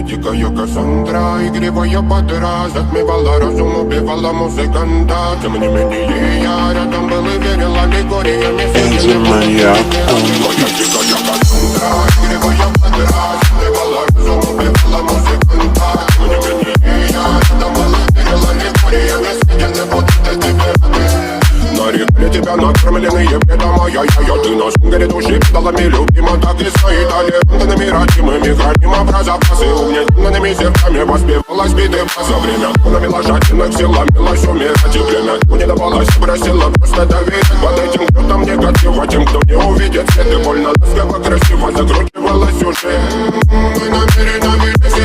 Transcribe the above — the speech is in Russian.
Дикая Кассандра, игривая подра, затмевала разум, убивала музыканта. Тем не менее я рядом был и верил аллегориями. Энзимания. Моя дикая Кассандра, игривая подра, затмевала разум, убивала музыканта. Тем не менее я рядом был и верил аллегориями. Съедены будут эти пираты. Нарекли тебя накормленные бредом, ай-яй-яй. Ты на сунгаре души педалами любима, так и стоит талентами родимыми. Храним образопасы, угнетенными сердцами воспевалась биты за время тонами ложательных сил ломилась умирать. И время не давалось, просила просто доверять. Под этим кто-то негатива, тем, кто не увидит свет. И больно ласково, красиво закручивалась уже. Мы намеренно видели